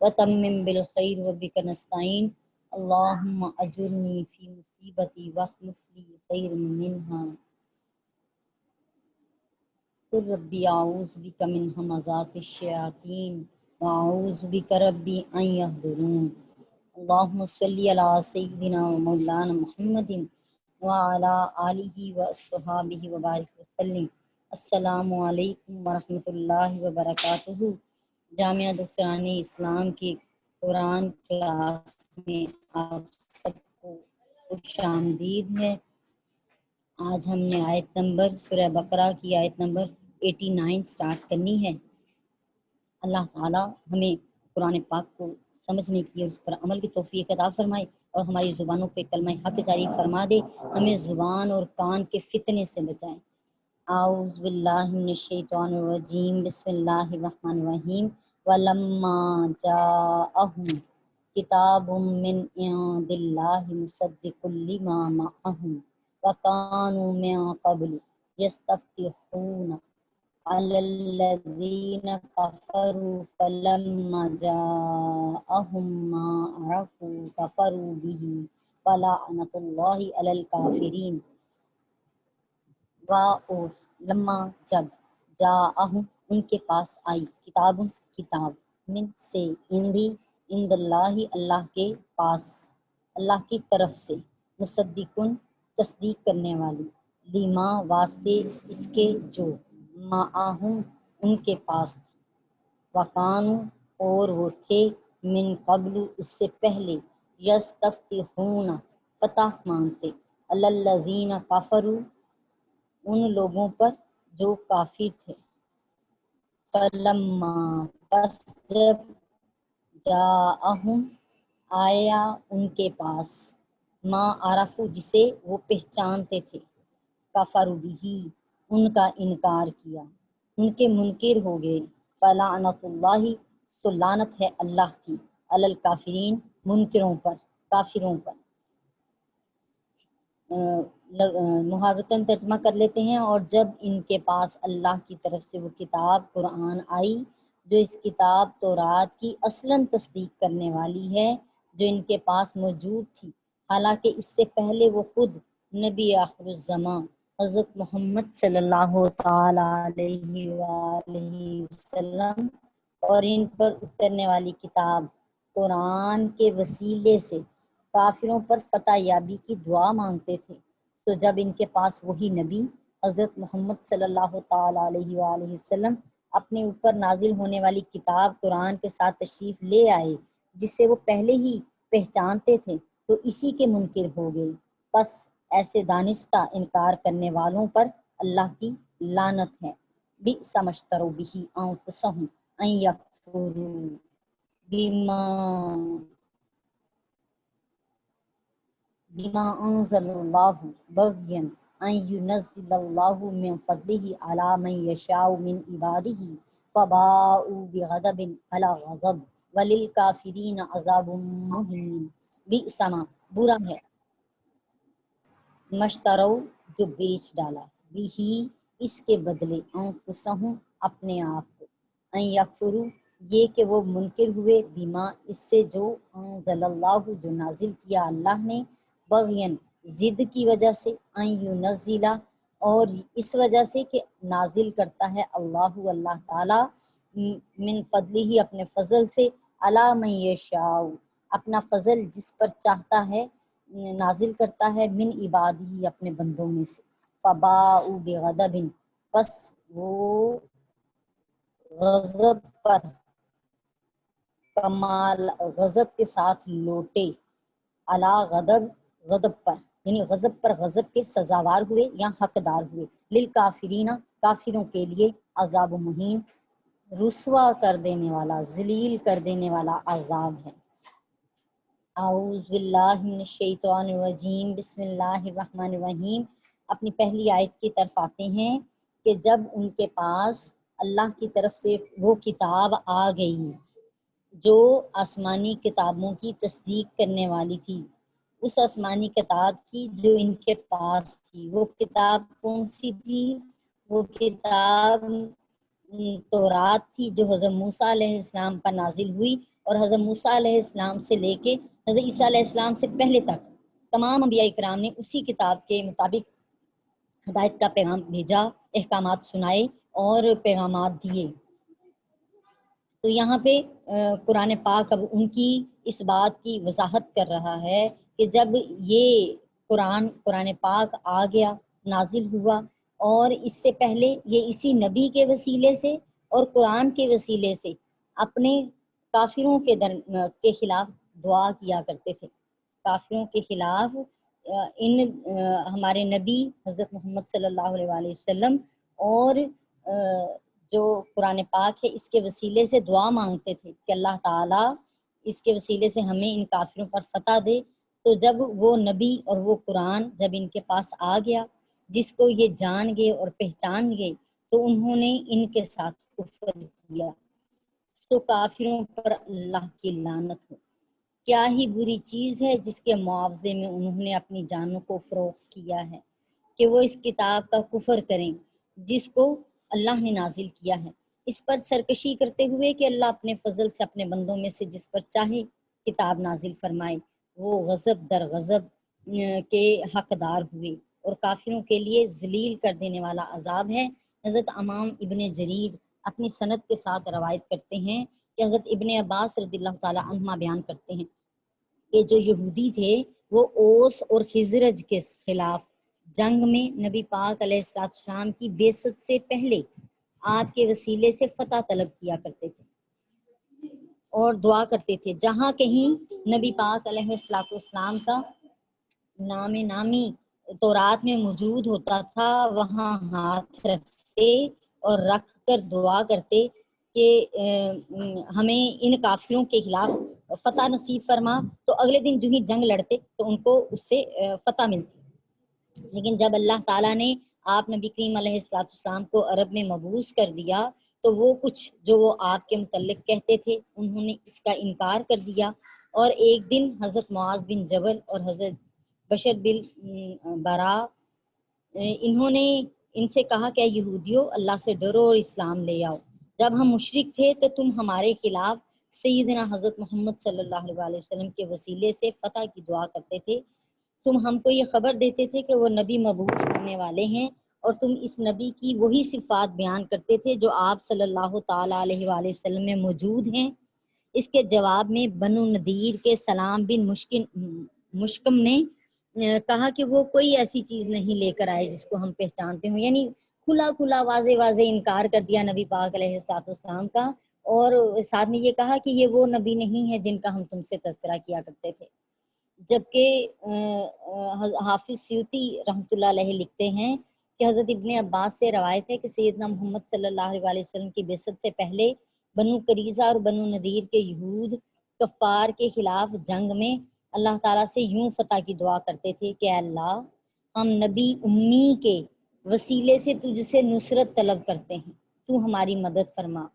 وتمم بالخير وبك نستعين اللهم أجرني في مصيبتي واخلف لي خير منها قل ربي أعوذ بك من همزات الشياطين وأعوذ بك ربي أن يحضرون اللهم صل على سيدنا ومولانا محمد وعلى آلہ وصحبہ وبارک وسلم۔ السلام علیکم ورحمۃ اللہ وبرکاتہ۔ جامعہ دختران اسلام کی قرآن کلاس میں آپ سب کو خوش آمدید ہے۔ آج ہم نے آیت نمبر سورہ بقرہ کی آیت نمبر 89 سٹارٹ کرنی ہے۔ اللہ تعالی ہمیں قرآن پاک کو سمجھنے کی اور اس پر عمل کی توفیق عطا فرمائے اور ہماری زبانوں پہ کلمہ حق جاری فرما دے، ہمیں زبان اور کان کے فتنے سے بچائیں۔ اعوذ باللہ من الشیطان الرجیم، بسم اللہ الرحمن الرحیم۔ ولما جاءہم کتاب من عند اللہ مصدق لما معہم وکانوا من قبل یستفتحون علی الذین کفروا فلما جاءہم ما عرفوا کفروا بہ فلعنۃ اللہ علی الکافرین۔ اور لما جب جاءہم ان کے پاس آئی، کتاب کتاب، من سے، عند اللہ اللہ کے پاس، اللہ کی طرف سے، مصدقن تصدیق کرنے والی، لما واسطے اس کے جو، معہم ان کے پاس تھی، وکانوا اور وہ تھے، من قبل اس سے پہلے، یستفتحون فتح مانگتے، علی الذین کفروا ان لوگوں پر جو کافر تھے، فلما پس جب جاءہم آیا ان کے پاس، ما عرفوا جسے وہ پہچانتے تھے، کفروا بہ ان کا انکار کیا، ان کے منکر ہو گئے، فلعنۃ اللہ سو لعنت ہے اللہ کی، علی الکافرین منکروں پر، کافروں پر۔ محاورتاً ترجمہ کر لیتے ہیں۔ اور جب ان کے پاس اللہ کی طرف سے وہ کتاب قرآن آئی جو اس کتاب تورات کی اصلاً تصدیق کرنے والی ہے، جو ان کے پاس موجود تھی، حالانکہ اس سے پہلے وہ خود نبی آخر الزمان حضرت محمد صلی اللہ تعالی علیہ وآلہ وسلم اور ان پر اترنے والی کتاب قرآن کے وسیلے سے کافروں پر فتح یابی کی دعا مانگتے تھے۔ سو جب ان کے پاس وہی نبی حضرت محمد صلی اللہ تعالی علیہ وآلہ وسلم اپنے اوپر نازل ہونے والی کتاب قرآن کے ساتھ تشریف لے آئے، جس سے وہ پہلے ہی پہچانتے تھے، تو اسی کے منکر ہو گئے۔ پس ایسے دانستہ انکار کرنے والوں پر اللہ کی لعنت ہے۔ بئس ما اشتروا بہ انفسہم ان یکفروا بما انزل اللہ بغیا ان ینزل اللہ من فضلہ علی من یشاء من عبادہ فباؤوا بغضب علی غضب وللکافرین عذاب مہین۔ بئس ما برا ہے، مشترو جو بیچ ڈالا، بھی اس کے بدلے، انفسہم اپنے آپ کو، ان یکفروا یہ کہ وہ منکر ہوئے، بما اس سے جو، انزل اللہ جو نازل کیا اللہ نے، بغین ضد کی وجہ سے، ان ینزلہ اور اس وجہ سے کہ نازل کرتا ہے اللہ تعالی، من فضلہ اپنے فضل سے، علی من یشاء اپنا فضل جس پر چاہتا ہے نازل کرتا ہے، من عبادہ اپنے بندوں میں سے، فباؤوا بغضب پس وہ غضب پر، کمال غضب کے ساتھ لوٹے، علی غضب غضب پر، یعنی غضب پر غضب کے سزاوار ہوئے یا حقدار ہوئے، للکافرین کافروں کے لیے، عذاب مہین رسوا کر دینے والا، ذلیل کر دینے والا عذاب ہے۔ اعوذ باللہ من الشیطان الرجیم، بسم اللہ الرحمن الرحیم۔ اپنی پہلی آیت کی طرف آتے ہیں کہ جب ان کے پاس اللہ کی طرف سے وہ کتاب آ گئی جو آسمانی کتابوں کی تصدیق کرنے والی تھی، اس آسمانی کتاب کی جو ان کے پاس تھی، وہ کتاب کون سی تھی؟ وہ کتاب تورات تھی جو حضرت موسیٰ علیہ السلام پر نازل ہوئی، اور حضرت موسیٰ علیہ السلام سے لے کے حضرت عیسیٰ علیہ السلام سے پہلے تک تمام انبیاء کرام نے اسی کتاب کے مطابق ہدایت کا پیغام بھیجا، احکامات سنائے اور پیغامات دیے۔ تو یہاں پہ قرآن پاک اب ان کی اس بات کی وضاحت کر رہا ہے کہ جب یہ قرآن پاک آ گیا، نازل ہوا، اور اس سے پہلے یہ اسی نبی کے وسیلے سے اور قرآن کے وسیلے سے اپنے کافروں کے خلاف دعا کیا کرتے تھے۔ کافروں کے خلاف ہمارے نبی حضرت محمد صلی اللہ علیہ وآلہ وسلم اور جو قرآن پاک ہے اس کے وسیلے سے دعا مانگتے تھے کہ اللہ تعالیٰ اس کے وسیلے سے ہمیں ان کافروں پر فتح دے۔ تو جب وہ نبی اور وہ قرآن جب ان کے پاس آ گیا، جس کو یہ جان گئے اور پہچان گئے، تو انہوں نے ان کے ساتھ کفر کیا۔ تو کافروں پر اللہ کی لعنت ہو۔ کیا ہی بری چیز ہے جس کے معاوضے میں انہوں نے اپنی جانوں کو فروخت کیا ہے کہ وہ اس کتاب کا کفر کریں جس کو اللہ نے نازل کیا ہے، اس پر سرکشی کرتے ہوئے کہ اللہ اپنے فضل سے اپنے بندوں میں سے جس پر چاہے کتاب نازل فرمائے، وہ غضب در غضب کے حقدار ہوئے اور کافروں کے لیے ذلیل کر دینے والا عذاب ہے۔ حضرت امام ابن جریر اپنی سند کے ساتھ روایت کرتے ہیں کہ حضرت ابن عباس رضی اللہ تعالیٰ عنہما بیان کرتے ہیں کہ جو یہودی تھے وہ اوس اور خزرج کے خلاف جنگ میں نبی پاک علیہ السلام کی بعثت سے پہلے آپ کے وسیلے سے فتح طلب کیا کرتے تھے اور دعا کرتے تھے۔ جہاں کہیں نبی پاک علیہ السلام کا نام نامی تورات میں موجود ہوتا تھا، وہاں ہاتھ رکھتے اور رکھ کر دعا کرتے کہ ہمیں ان کافروں کے خلاف فتح نصیب فرما، تو اگلے دن جو ہی جنگ لڑتے تو ان کو اس سے فتح ملتی۔ لیکن جب اللہ تعالیٰ نے آپ نبی کریم علیہ السلام کو عرب میں مبعوث کر دیا تو وہ کچھ جو وہ آپ کے متعلق کہتے تھے انہوں نے اس کا انکار کر دیا، اور ایک دن حضرت معاذ بن جبل اور حضرت بشر بن برا انہوں نے ان سے کہا کہ یہودیوں اللہ سے ڈرو اور اسلام لے آؤ۔ جب ہم مشرک تھے تو تم ہمارے خلاف سیدنا حضرت محمد صلی اللہ علیہ وسلم کے وسیلے سے فتح کی دعا کرتے تھے، تم ہم کو یہ خبر دیتے تھے کہ وہ نبی مبعوث ہونے والے ہیں، اور تم اس نبی کی وہی صفات بیان کرتے تھے جو آپ صلی اللہ تعالیٰ علیہ وآلہ وسلم میں موجود ہیں۔ اس کے جواب میں بنو نذیر کے سلام بن مشکم نے کہا کہ وہ کوئی ایسی چیز نہیں لے کر آئے جس کو ہم پہچانتے ہوں، یعنی کھلا واضح انکار کر دیا نبی پاک علیہ السلام کا، اور ساتھ میں یہ کہا کہ یہ وہ نبی نہیں ہے جن کا ہم تم سے تذکرہ کیا کرتے تھے۔ جبکہ حافظ سیوطی رحمۃ اللہ علیہ لکھتے ہیں کہ حضرت ابن عباس سے روایت ہے کہ سیدنا محمد صلی اللہ علیہ وسلم کی بعثت سے پہلے بنو قریظہ اور بنو نذیر کے یہود کفار کے خلاف جنگ میں اللہ تعالیٰ سے یوں فتح کی دعا کرتے تھے کہ اللہ ہم نبی امی کے وسیلے سے تجھ سے نصرت طلب کرتے ہیں، تو ہماری مدد فرما۔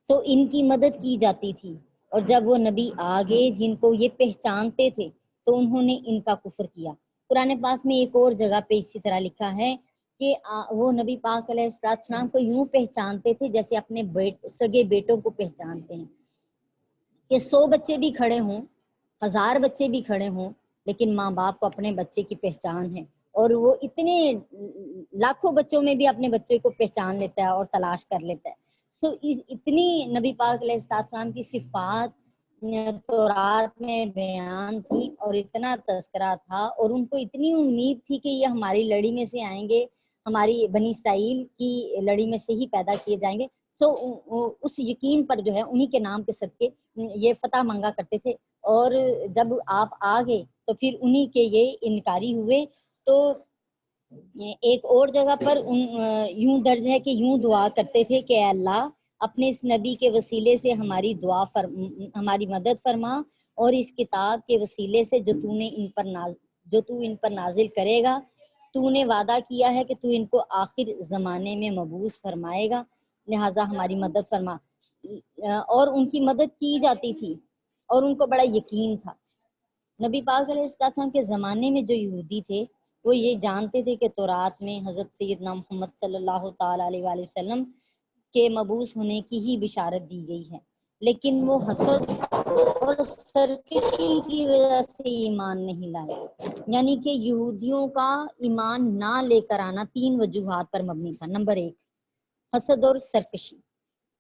تو ان کی مدد کی جاتی تھی، اور جب وہ نبی آگے جن کو یہ پہچانتے تھے تو انہوں نے ان کا کفر کیا۔ قرآن پاک میں ایک اور جگہ پہ اسی طرح لکھا ہے کہ وہ نبی پاک علیہ السلام کو یوں پہچانتے تھے جیسے اپنے سگے بیٹوں کو پہچانتے ہیں، کہ 100 بچے بھی کھڑے ہوں، 1000 بچے بھی کھڑے ہوں، لیکن ماں باپ کو اپنے بچے کی پہچان ہے، اور وہ اتنے لاکھوں بچوں میں بھی اپنے بچے کو پہچان لیتا ہے اور تلاش کر لیتا ہے۔ اتنی نبی پاک علیہ السلام کی صفات تورات میں بیان تھی اور اتنا تذکرہ تھا، اور ان کو اتنی امید تھی کہ یہ ہماری لڑی میں سے آئیں گے، ہماری بنی اسرائیل کی لڑی میں سے ہی پیدا کیے جائیں گے۔ اس یقین پر جو ہے انہی کے نام کے صدقے یہ فتح مانگا کرتے تھے، اور جب آپ آ گئے تو پھر انہی کے یہ انکاری ہوئے۔ تو ایک اور جگہ پر یوں درج ہے کہ یوں دعا کرتے تھے کہ اے اللہ اپنے اس نبی کے وسیلے سے ہماری ہماری مدد فرما، اور اس کتاب کے وسیلے سے جو تو ان پر نازل کرے گا، تو نے وعدہ کیا ہے کہ تو ان کو آخر زمانے میں مبعوث فرمائے گا، لہٰذا ہماری مدد فرما۔ اور ان کی مدد کی جاتی تھی، اور ان کو بڑا یقین تھا۔ نبی پاک علیہ السلام کے زمانے میں جو یہودی تھے وہ یہ جانتے تھے کہ تورات میں حضرت سیدنا محمد صلی اللہ تعالیٰ علیہ وآلہ وسلم کے مبعوث ہونے کی ہی بشارت دی گئی ہے، لیکن وہ حسد اور سرکشی کی وجہ سے ایمان نہیں لائے. یعنی کہ یہودیوں کا ایمان نہ لے کر آنا 3 وجوہات پر مبنی تھا. نمبر 1 حسد اور سرکشی.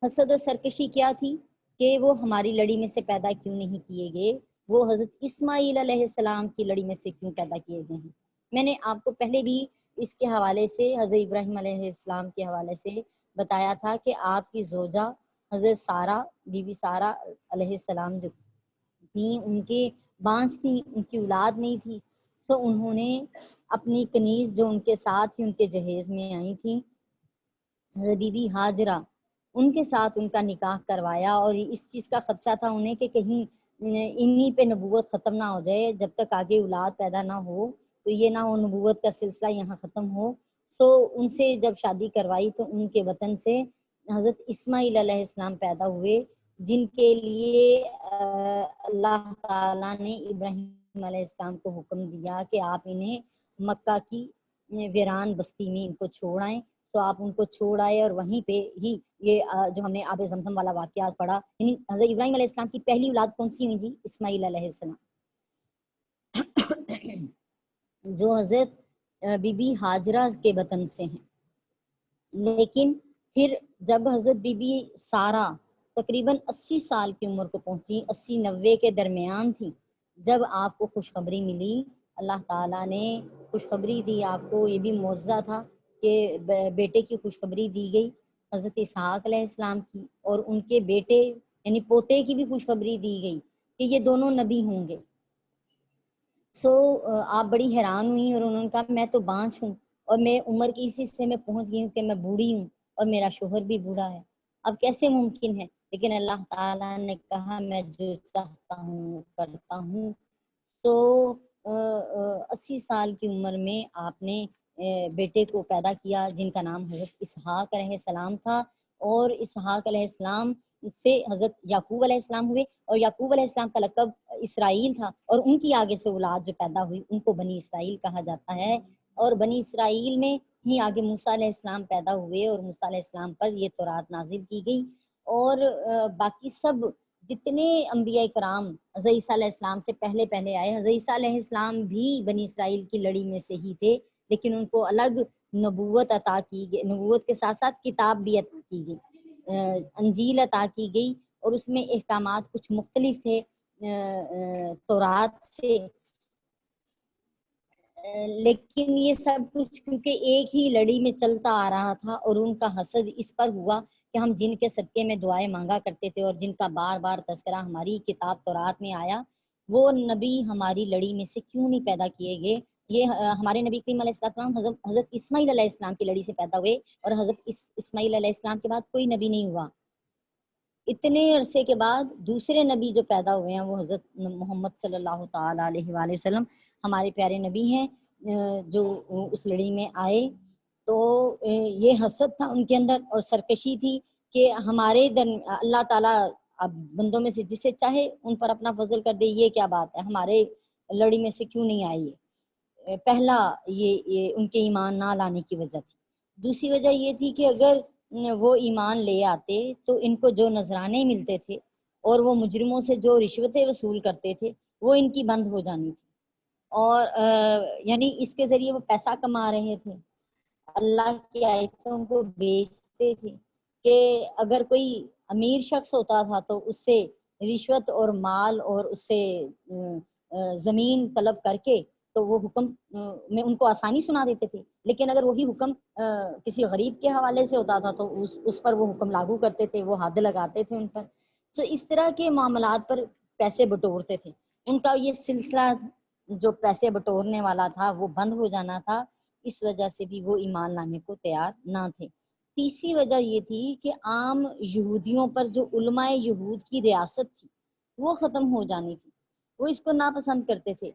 حسد اور سرکشی کیا تھی کہ وہ ہماری لڑی میں سے پیدا کیوں نہیں کیے گئے، وہ حضرت اسماعیل علیہ السلام کی لڑی میں سے کیوں پیدا کیے گئے ہیں. میں نے آپ کو پہلے بھی اس کے حوالے سے حضرت ابراہیم علیہ السلام کے حوالے سے بتایا تھا کہ آپ کی زوجہ حضرت سارہ بی بی سارہ علیہ السلام جو تھیں، ان کے بانجھ تھیں، ان کی اولاد نہیں تھی، سو انہوں نے اپنی کنیز جو ان کے ساتھ ہی ان کے جہیز میں آئی تھیں حضرت بی بی ہاجرہ، ان کے ساتھ ان کا نکاح کروایا. اور اس چیز کا خدشہ تھا انہیں کہ کہیں انہی پہ نبوت ختم نہ ہو جائے، جب تک آگے اولاد پیدا نہ ہو تو یہ نہ ہو نبوت کا سلسلہ یہاں ختم ہو. سو ان سے جب شادی کروائی تو ان کے وطن سے حضرت اسماعیل علیہ السلام پیدا ہوئے، جن کے لیے اللہ تعالیٰ نے ابراہیم علیہ السلام کو حکم دیا کہ آپ انہیں مکہ کی ویران بستی میں ان کو چھوڑ آئیں. سو آپ ان کو چھوڑ آئے اور وہیں پہ ہی یہ جو ہم نے آب زمزم والا واقعات پڑھا، یعنی حضرت ابراہیم علیہ السلام کی پہلی اولاد کون سی ہوئی جی؟ اسماعیل علیہ السلام، جو حضرت بی بی ہاجرہ کے وطن سے ہیں. لیکن پھر جب حضرت بی بی سارہ تقریباً 80 سال کی عمر کو پہنچی، 80-90 کے درمیان تھی، جب آپ کو خوشخبری ملی، اللہ تعالیٰ نے خوشخبری دی آپ کو. یہ بھی معجزہ تھا کہ بیٹے کی خوشخبری دی گئی حضرت اسحاق علیہ السلام کی، اور ان کے بیٹے یعنی پوتے کی بھی خوشخبری دی گئی کہ یہ دونوں نبی ہوں گے. سو آپ بڑی حیران ہوئی اور انہوں نے کہا میں تو بانجھ ہوں اور میں عمر کی اس حصے میں پہنچ گئی ہوں کہ میں بوڑھی ہوں اور میرا شوہر بھی بوڑھا ہے، اب کیسے ممکن ہے؟ لیکن اللہ تعالیٰ نے کہا میں جو چاہتا ہوں کرتا ہوں. سو 80 سال کی عمر میں آپ نے بیٹے کو پیدا کیا جن کا نام حضرت اسحاق علیہ السلام تھا، اور اسحاق علیہ السلام سے حضرت یعقوب علیہ السلام ہوئے، اور یعقوب علیہ السلام کا لقب اسرائیل تھا، اور ان کی آگے سے اولاد جو پیدا ہوئی ان کو بنی اسرائیل کہا جاتا ہے. اور بنی اسرائیل میں ہی آگے موسیٰ علیہ السلام پیدا ہوئے اور موسیٰ علیہ السلام پر یہ تورات نازل کی گئی. اور باقی سب جتنے انبیاء کرام حضرت عیسیٰ علیہ السلام سے پہلے آئے، حضرت عیسیٰ علیہ السلام بھی بنی اسرائیل کی لڑی میں سے ہی تھے، لیکن ان کو الگ نبوت عطا کی گئی، نبوت کے ساتھ ساتھ کتاب بھی عطا کی گئی، انجیل عطا کی گئی، اور اس میں احکامات کچھ مختلف تھے تورات سے. لیکن یہ سب کچھ کیونکہ ایک ہی لڑی میں چلتا آ رہا تھا، اور ان کا حسد اس پر ہوا کہ ہم جن کے صدقے میں دعائیں مانگا کرتے تھے اور جن کا بار بار تذکرہ ہماری کتاب تورات میں آیا، وہ نبی ہماری لڑی میں سے کیوں نہیں پیدا کیے گئے. یہ ہمارے نبی کریم علیہ السلام حضرت اسماعیل علیہ السلام کی لڑی سے پیدا ہوئے، اور حضرت اسماعیل علیہ السلام کے بعد کوئی نبی نہیں ہوا. اتنے عرصے کے بعد دوسرے نبی جو پیدا ہوئے ہیں وہ حضرت محمد صلی اللہ تعالی علیہ وآلہ وسلم ہمارے پیارے نبی ہیں جو اس لڑی میں آئے. تو یہ حسد تھا ان کے اندر اور سرکشی تھی کہ ہمارے اللہ تعالیٰ اب بندوں میں سے جسے چاہے ان پر اپنا فضل کر دے، یہ کیا بات ہے، ہمارے لڑی میں سے کیوں نہیں آئی. پہلا یہ ان کے ایمان نہ لانے کی وجہ تھی. دوسری وجہ یہ تھی کہ اگر وہ ایمان لے آتے تو ان کو جو نذرانے ملتے تھے اور وہ مجرموں سے جو رشوتیں وصول کرتے تھے وہ ان کی بند ہو جانی تھی، اور یعنی اس کے ذریعے وہ پیسہ کما رہے تھے، اللہ کی آیتوں کو بیچتے تھے. کہ اگر کوئی امیر شخص ہوتا تھا تو اس سے رشوت اور مال اور اس سے زمین طلب کر کے تو وہ حکم میں ان کو آسانی سنا دیتے تھے، لیکن اگر وہی حکم کسی غریب کے حوالے سے ہوتا تھا تو اس پر وہ حکم لاگو کرتے تھے، وہ حد لگاتے تھے ان پر. سو اس طرح کے معاملات پر پیسے بٹورتے تھے. ان کا یہ سلسلہ جو پیسے بٹورنے والا تھا وہ بند ہو جانا تھا، اس وجہ سے بھی وہ ایمان لانے کو تیار نہ تھے. تیسری وجہ یہ تھی کہ عام یہودیوں پر جو علماء یہود کی ریاست تھی وہ ختم ہو جانی تھی. وہ اس کو ناپسند کرتے تھے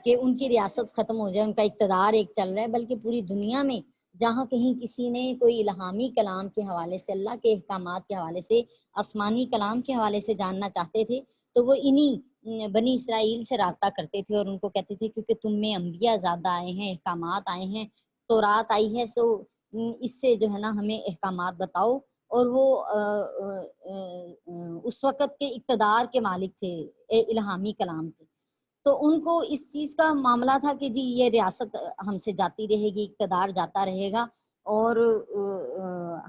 کہ ان کی ریاست ختم ہو جائے، ان کا اقتدار ایک چل رہا ہے، بلکہ پوری دنیا میں جہاں کہیں کسی نے کوئی الہامی کلام کے حوالے سے، اللہ کے احکامات کے حوالے سے، آسمانی کلام کے حوالے سے جاننا چاہتے تھے تو وہ انہی بنی اسرائیل سے رابطہ کرتے تھے اور ان کو کہتے تھے کیونکہ تم میں انبیاء زیادہ آئے ہیں، احکامات آئے ہیں، تورات آئی ہے، سو اس سے جو ہے نا ہمیں احکامات بتاؤ. اور وہ اس وقت کے اقتدار کے مالک تھے، الہامی کلام تھے، تو ان کو اس چیز کا معاملہ تھا کہ جی یہ ریاست ہم سے جاتی رہے گی، اقتدار جاتا رہے گا، اور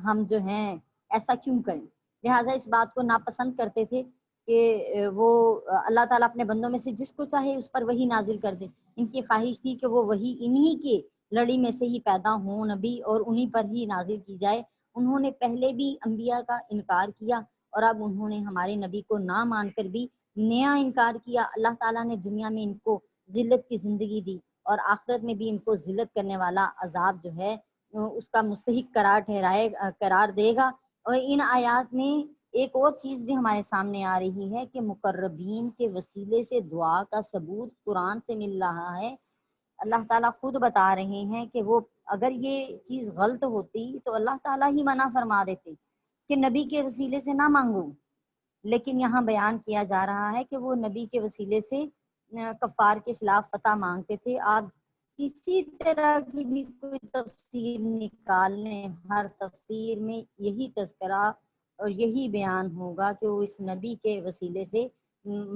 ہم جو ہیں ایسا کیوں کریں، لہٰذا اس بات کو ناپسند کرتے تھے کہ وہ اللہ تعالیٰ اپنے بندوں میں سے جس کو چاہے اس پر وہی نازل کر دے۔ ان کی خواہش تھی کہ وہ وہی انہی کے لڑی میں سے ہی پیدا ہوں نبی، اور انہی پر ہی نازل کی جائے۔ انہوں نے پہلے بھی انبیاء کا انکار کیا، اور اب انہوں نے ہمارے نبی کو نہ مان کر بھی نیا انکار کیا۔ اللہ تعالیٰ نے دنیا میں ان کو ذلت کی زندگی دی، اور آخرت میں بھی ان کو ذلت کرنے والا عذاب جو ہے اس کا مستحق قرار دے گا۔ اور ان آیات میں ایک اور چیز بھی ہمارے سامنے آ رہی ہے کہ مقربین کے وسیلے سے دعا کا ثبوت قرآن سے مل رہا ہے۔ اللہ تعالیٰ خود بتا رہے ہیں کہ وہ اگر یہ چیز غلط ہوتی تو اللہ تعالیٰ ہی منع فرما دیتے کہ نبی کے وسیلے سے نہ مانگو، لیکن یہاں بیان کیا جا رہا ہے کہ وہ نبی کے وسیلے سے کفار کے خلاف فتح مانگتے تھے۔ آپ کسی طرح کی بھی کوئی تفسیر نکال لیں، ہر تفسیر میں یہی تذکرہ اور یہی بیان ہوگا کہ وہ اس نبی کے وسیلے سے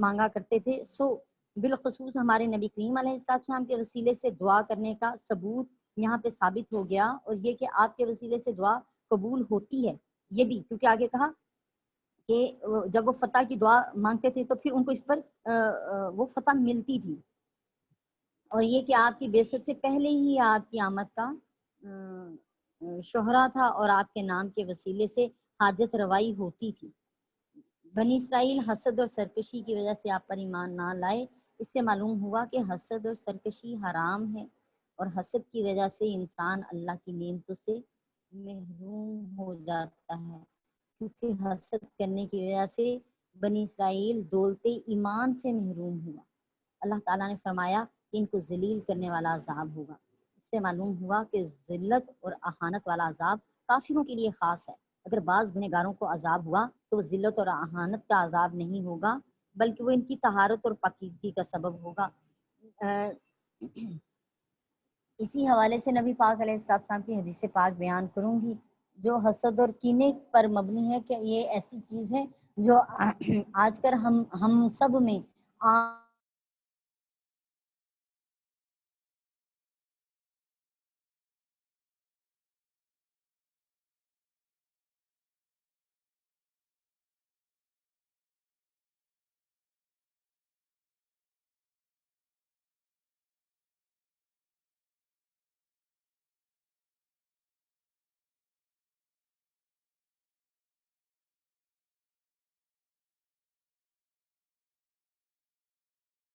مانگا کرتے تھے۔ سو بالخصوص ہمارے نبی کریم علیہ السلام کے وسیلے سے دعا کرنے کا ثبوت یہاں پہ ثابت ہو گیا، اور یہ کہ آپ کے وسیلے سے دعا قبول ہوتی ہے یہ بھی، کیونکہ آگے کہا کہ جب وہ فتح کی دعا مانگتے تھے تو پھر ان کو اس پر وہ فتح ملتی تھی، اور یہ کہ آپ کی بعثت سے پہلے ہی آپ کی آمد کا شہرا تھا، اور آپ کے نام کے وسیلے سے حاجت روائی ہوتی تھی۔ بنی اسرائیل حسد اور سرکشی کی وجہ سے آپ پر ایمان نہ لائے۔ اس سے معلوم ہوا کہ حسد اور سرکشی حرام ہے، اور حسد کی وجہ سے انسان اللہ کی نعمتوں سے محروم ہو جاتا ہے، کیونکہ حسد کرنے کی وجہ سے بنی اسرائیل دولت ایمان سے محروم ہوا۔ اللہ تعالیٰ نے فرمایا کہ ان کو ذلیل کرنے والا عذاب ہوگا۔ اس سے معلوم ہوا کہ ذلت اور اہانت والا عذاب کافروں کے لیے خاص ہے۔ اگر بعض گنہگاروں کو عذاب ہوا تو وہ ذلت اور اہانت کا عذاب نہیں ہوگا، بلکہ وہ ان کی طہارت اور پاکیزگی کا سبب ہوگا۔ اسی حوالے سے نبی پاک علیہ السلام کی حدیث پاک بیان کروں گی جو حسد اور کینے پر مبنی ہے، کہ یہ ایسی چیز ہے جو آج کل ہم سب میں